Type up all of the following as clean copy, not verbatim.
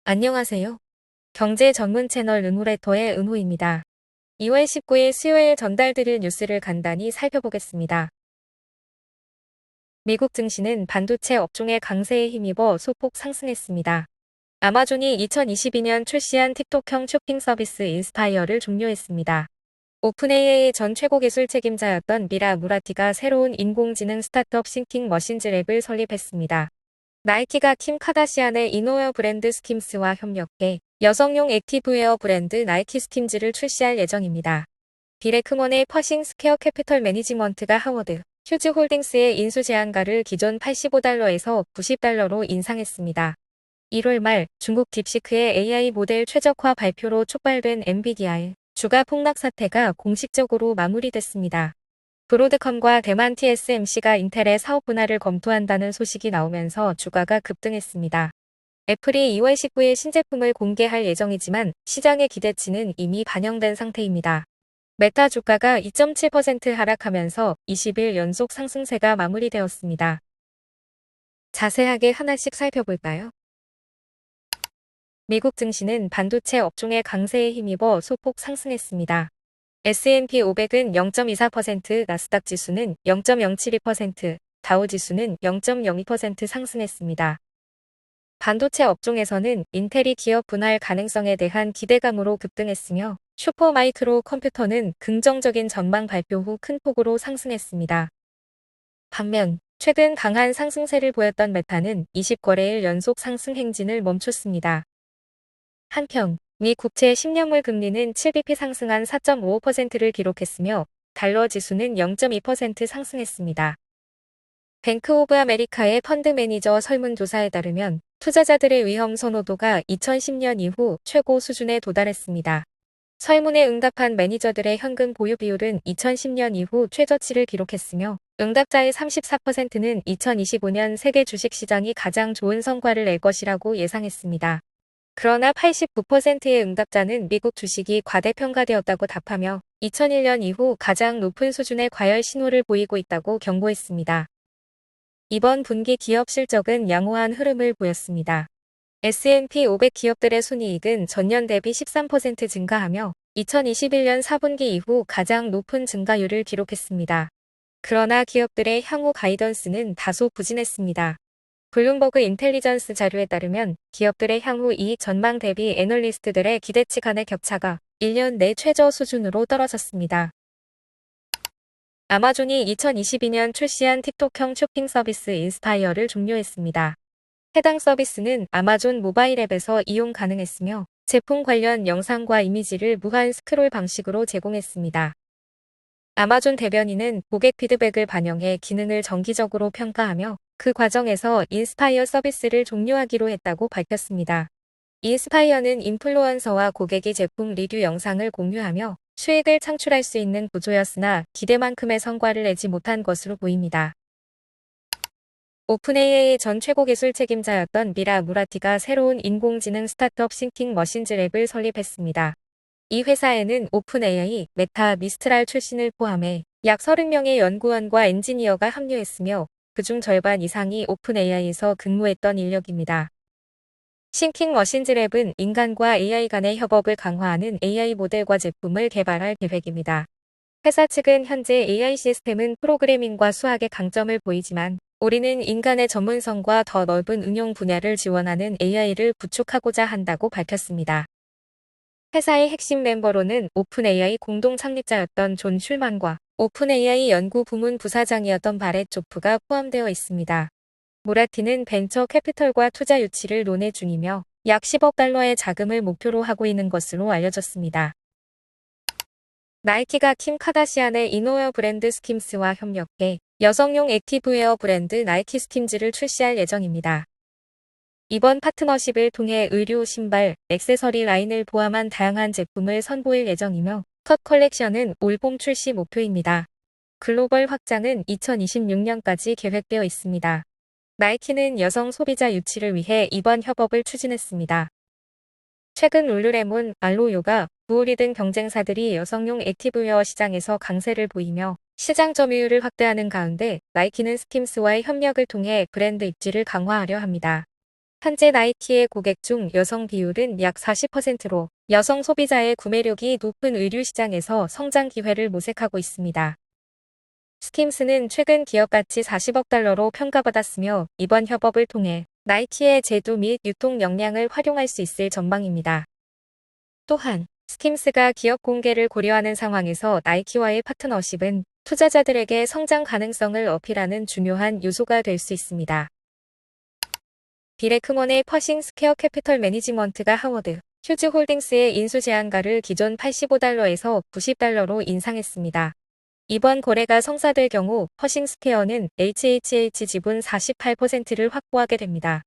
안녕하세요. 경제 전문 채널 응우레터의 응우입니다. 2월 19일 수요일 전달드릴 뉴스를 간단히 살펴보겠습니다. 미국 증시는 반도체 업종의 강세에 힘입어 소폭 상승했습니다. 아마존이 2022년 출시한 틱톡형 쇼핑 서비스 인스파이어를 종료했습니다. 오픈AI의 전 최고 기술 책임자였던 미라 무라티가 새로운 인공지능 스타트업 싱킹 머신즈랩을 설립했습니다. 나이키가 킴 카다시안의 이너웨어 브랜드 스킴스와 협력해 여성용 액티브웨어 브랜드 나이키 스킴즈를 출시할 예정입니다. 비레크먼의 퍼싱 스퀘어 캐피털 매니지먼트가 하워드 휴즈 홀딩스의 인수 제한가를 기존 $85에서 $90로 인상했습니다. 1월 말 중국 딥시크의 AI 모델 최적화 발표로 촉발된 엔비디아의 주가 폭락 사태가 공식적으로 마무리됐습니다. 브로드컴과 대만 TSMC가 인텔의 사업 분할을 검토한다는 소식이 나오면서 주가가 급등했습니다. 애플이 2월 19일 신제품을 공개할 예정이지만 시장의 기대치는 이미 반영된 상태입니다. 메타 주가가 2.7% 하락하면서 20일 연속 상승세가 마무리되었습니다. 자세하게 하나씩 살펴볼까요? 미국 증시는 반도체 업종의 강세에 힘입어 소폭 상승했습니다. S&P 500은 0.24%, 나스닥 지수는 0.072%, 다우 지수는 0.02% 상승했습니다. 반도체 업종에서는 인텔이 기업 분할 가능성에 대한 기대감으로 급등했으며 슈퍼마이크로 컴퓨터는 긍정적인 전망 발표 후 큰 폭으로 상승했습니다. 반면 최근 강한 상승세를 보였던 메타는 20거래일 연속 상승 행진을 멈췄습니다. 한편 미 국채 10년물 금리는 7bp 상승한 4.55%를 기록했으며 달러 지수는 0.2% 상승했습니다. 뱅크 오브 아메리카의 펀드 매니저 설문조사에 따르면 투자자들의 위험 선호도가 2010년 이후 최고 수준에 도달했습니다. 설문에 응답한 매니저들의 현금 보유 비율은 2010년 이후 최저치를 기록했으며 응답자의 34%는 2025년 세계 주식시장이 가장 좋은 성과를 낼 것이라고 예상했습니다. 그러나 89%의 응답자는 미국 주식이 과대평가되었다고 답하며 2001년 이후 가장 높은 수준의 과열 신호를 보이고 있다고 경고했습니다. 이번 분기 기업 실적은 양호한 흐름을 보였습니다. S&P 500 기업들의 순이익은 전년 대비 13% 증가하며 2021년 4분기 이후 가장 높은 증가율을 기록했습니다. 그러나 기업들의 향후 가이던스는 다소 부진했습니다. 블룸버그 인텔리전스 자료에 따르면 기업들의 향후 이익 전망 대비 애널리스트들의 기대치 간의 격차가 1년 내 최저 수준으로 떨어졌습니다. 아마존이 2022년 출시한 틱톡형 쇼핑 서비스 인스파이어를 종료했습니다. 해당 서비스는 아마존 모바일 앱에서 이용 가능했으며 제품 관련 영상과 이미지를 무한 스크롤 방식으로 제공했습니다. 아마존 대변인은 고객 피드백을 반영해 기능을 정기적으로 평가하며 그 과정에서 인스파이어 서비스를 종료하기로 했다고 밝혔습니다. 인스파이어는 인플루언서와 고객이 제품 리뷰 영상을 공유하며 수익을 창출할 수 있는 구조였으나 기대만큼의 성과를 내지 못한 것으로 보입니다. 오픈AI의 전 최고 기술 책임자였던 미라 무라티가 새로운 인공지능 스타트업 싱킹 머신즈랩을 설립했습니다. 이 회사에는 오픈AI, 메타, 미스트랄 출신을 포함해 약 30명의 연구원과 엔지니어가 합류했으며 그중 절반 이상이 오픈AI에서 근무했던 인력입니다. 싱킹 머신즈랩은 인간과 AI 간의 협업을 강화하는 AI 모델과 제품을 개발할 계획입니다. 회사 측은 현재 AI 시스템은 프로그래밍과 수학의 강점을 보이지만 우리는 인간의 전문성과 더 넓은 응용 분야를 지원하는 AI를 구축하고자 한다고 밝혔습니다. 회사의 핵심 멤버로는 오픈AI 공동 창립자였던 존 슐만과 오픈AI 연구 부문 부사장이었던 바렛 조프가 포함되어 있습니다. 무라티는 벤처 캐피털과 투자 유치를 논의 중이며 약 10억 달러의 자금을 목표로 하고 있는 것으로 알려졌습니다. 나이키가 킴 카다시안의 이너웨어 브랜드 스킴스와 협력해 여성용 액티브웨어 브랜드 나이키 스킴즈를 출시할 예정입니다. 이번 파트너십을 통해 의류, 신발, 액세서리 라인을 포함한 다양한 제품을 선보일 예정이며 컷 컬렉션은 올 봄 출시 목표입니다. 글로벌 확장은 2026년까지 계획되어 있습니다. 나이키는 여성 소비자 유치를 위해 이번 협업을 추진했습니다. 최근 룰루레몬, 알로요가, 부오리 등 경쟁사들이 여성용 액티브웨어 시장에서 강세를 보이며 시장 점유율을 확대하는 가운데 나이키는 스킴스와의 협력을 통해 브랜드 입지를 강화하려 합니다. 현재 나이키의 고객 중 여성 비율은 약 40%로 여성 소비자의 구매력이 높은 의류 시장에서 성장 기회를 모색하고 있습니다. 스킴스는 최근 기업 가치 40억 달러로 평가받았으며 이번 협업을 통해 나이키의 제도 및 유통 역량을 활용할 수 있을 전망입니다. 또한 스킴스가 기업 공개를 고려하는 상황에서 나이키와의 파트너십은 투자자들에게 성장 가능성을 어필하는 중요한 요소가 될 수 있습니다. 비레크먼의 퍼싱 스퀘어 캐피털 매니지먼트가 하워드 휴즈 홀딩스의 인수 제한가를 기존 85달러에서 90달러로 인상했습니다. 이번 거래가 성사될 경우 퍼싱 스퀘어는 HHH 지분 48%를 확보하게 됩니다.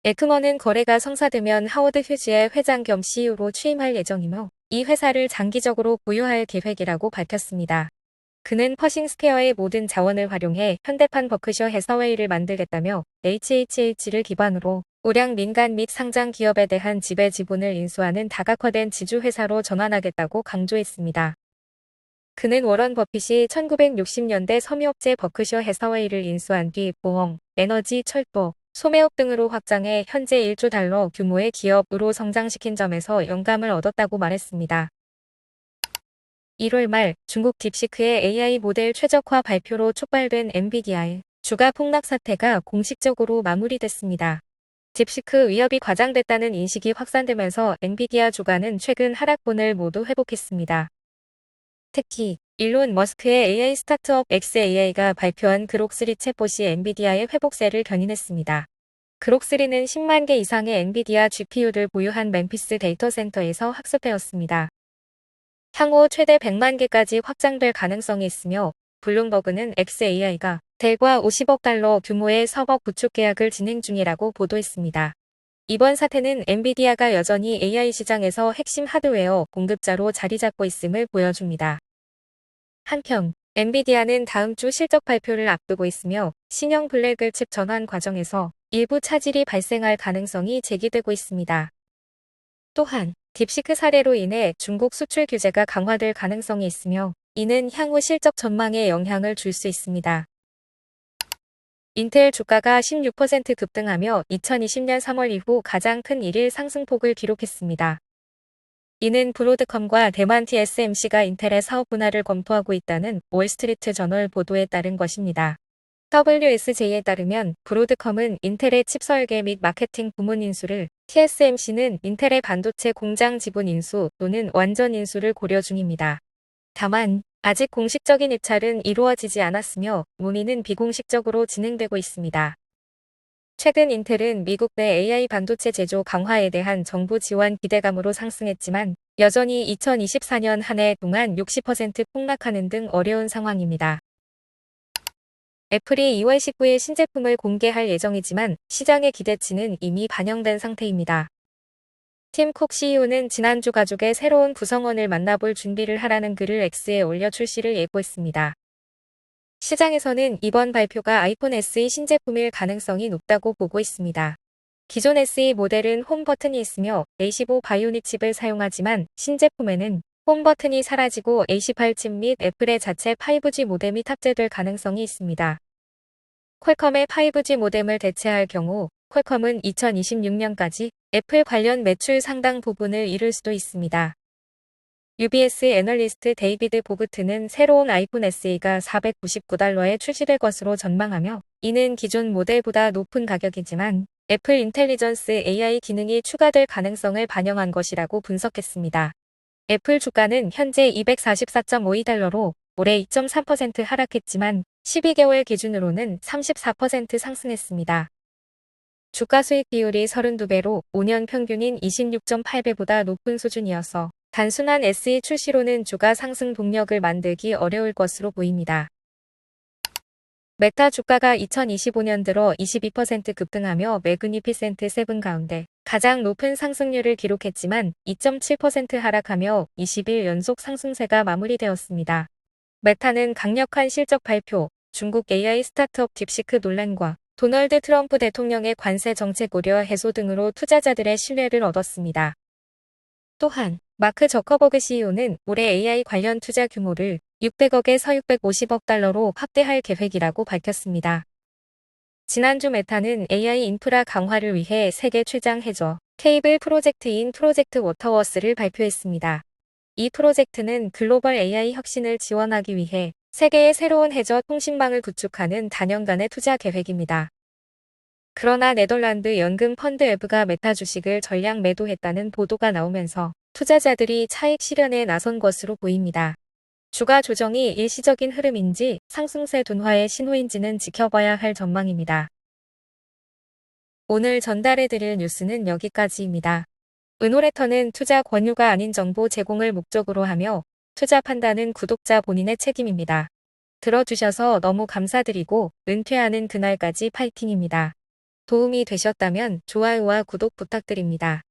에크먼은 거래가 성사되면 하워드 휴즈의 회장 겸 CEO로 취임할 예정이며 이 회사를 장기적으로 보유할 계획이라고 밝혔습니다. 그는 퍼싱 스퀘어의 모든 자원을 활용해 현대판 버크셔 해서웨이를 만들겠다며 HHH를 기반으로 우량 민간 및 상장 기업에 대한 지배 지분을 인수하는 다각화된 지주회사로 전환하겠다고 강조했습니다. 그는 워런 버핏이 1960년대 섬유업체 버크셔 해서웨이를 인수한 뒤 보험, 에너지, 철도, 소매업 등으로 확장해 현재 1조 달러 규모의 기업으로 성장시킨 점에서 영감을 얻었다고 말했습니다. 1월 말 중국 딥시크의 AI 모델 최적화 발표로 촉발된 엔비디아의 주가 폭락 사태가 공식적으로 마무리됐습니다. 딥시크 위협이 과장됐다는 인식이 확산되면서 엔비디아 주가는 최근 하락권을 모두 회복했습니다. 특히 일론 머스크의 AI 스타트업 xAI가 발표한 그록3 챗봇이 엔비디아의 회복세를 견인했습니다. 그록3는 10만 개 이상의 엔비디아 GPU를 보유한 멤피스 데이터 센터에서 학습되었습니다. 향후 최대 100만 개까지 확장될 가능성이 있으며 블룸버그는 xAI가 델과 50억 달러 규모의 서버 구축 계약을 진행 중이라고 보도했습니다. 이번 사태는 엔비디아가 여전히 AI 시장에서 핵심 하드웨어 공급자로 자리 잡고 있음을 보여줍니다. 한편 엔비디아는 다음 주 실적 발표를 앞두고 있으며 신형 블랙을 칩 전환 과정에서 일부 차질이 발생할 가능성이 제기되고 있습니다. 또한 딥시크 사례로 인해 중국 수출 규제가 강화될 가능성이 있으며 이는 향후 실적 전망에 영향을 줄 수 있습니다. 인텔 주가가 16% 급등하며 2020년 3월 이후 가장 큰 일일 상승폭을 기록했습니다. 이는 브로드컴과 대만 TSMC가 인텔의 사업 분할을 검토하고 있다는 월스트리트 저널 보도에 따른 것입니다. WSJ에 따르면 브로드컴은 인텔의 칩 설계 및 마케팅 부문 인수를, TSMC는 인텔의 반도체 공장 지분 인수 또는 완전 인수를 고려 중입니다. 다만 아직 공식적인 입찰은 이루어지지 않았으며 논의는 비공식적으로 진행되고 있습니다. 최근 인텔은 미국 내 AI 반도체 제조 강화에 대한 정부 지원 기대감으로 상승했지만 여전히 2024년 한 해 동안 60% 폭락하는 등 어려운 상황입니다. 애플이 2월 19일 신제품을 공개할 예정이지만 시장의 기대치는 이미 반영된 상태입니다. 팀 쿡 CEO는 지난주 가족의 새로운 구성원을 만나볼 준비를 하라는 글을 X에 올려 출시를 예고했습니다. 시장에서는 이번 발표가 아이폰 SE 신제품일 가능성이 높다고 보고 있습니다. 기존 SE 모델은 홈 버튼이 있으며 A15 바이오닉 칩을 사용하지만 신제품에는 홈 버튼이 사라지고 A18 칩 및 애플의 자체 5G 모뎀이 탑재될 가능성이 있습니다. 퀄컴의 5G 모뎀을 대체할 경우 퀄컴은 2026년까지 애플 관련 매출 상당 부분을 이룰 수도 있습니다. UBS 애널리스트 데이비드 보그트는 새로운 아이폰 SE가 499달러에 출시될 것으로 전망하며 이는 기존 모델보다 높은 가격이지만 애플 인텔리전스 AI 기능이 추가될 가능성을 반영한 것이라고 분석했습니다. 애플 주가는 현재 244.52달러로 올해 2.3% 하락했지만 12개월 기준으로는 34% 상승했습니다. 주가 수익 비율이 32배로 5년 평균인 26.8배보다 높은 수준이어서 단순한 SE 출시로는 주가 상승 동력을 만들기 어려울 것으로 보입니다. 메타 주가가 2025년 들어 22% 급등하며 매그니피센트 7 가운데 가장 높은 상승률을 기록했지만 2.7% 하락하며 20일 연속 상승세가 마무리되었습니다. 메타는 강력한 실적 발표, 중국 AI 스타트업 딥시크 논란과 도널드 트럼프 대통령의 관세 정책 우려 해소 등으로 투자자들의 신뢰를 얻었습니다. 또한 마크 저커버그 CEO는 올해 AI 관련 투자 규모를 600억에서 650억 달러로 확대할 계획이라고 밝혔습니다. 지난주 메타는 AI 인프라 강화를 위해 세계 최장 해저 케이블 프로젝트인 프로젝트 워터워스를 발표했습니다. 이 프로젝트는 글로벌 AI 혁신을 지원하기 위해 세계의 새로운 해저 통신망을 구축하는 다년간의 투자 계획입니다. 그러나 네덜란드 연금 펀드 웨브가 메타 주식을 전량 매도했다는 보도가 나오면서 투자자들이 차익 실현에 나선 것으로 보입니다. 주가 조정이 일시적인 흐름인지 상승세 둔화의 신호인지는 지켜봐야 할 전망입니다. 오늘 전달해드릴 뉴스는 여기까지입니다. 은호레터는 투자 권유가 아닌 정보 제공을 목적으로 하며 투자 판단은 구독자 본인의 책임입니다. 들어주셔서 너무 감사드리고 은퇴하는 그날까지 파이팅입니다. 도움이 되셨다면 좋아요와 구독 부탁드립니다.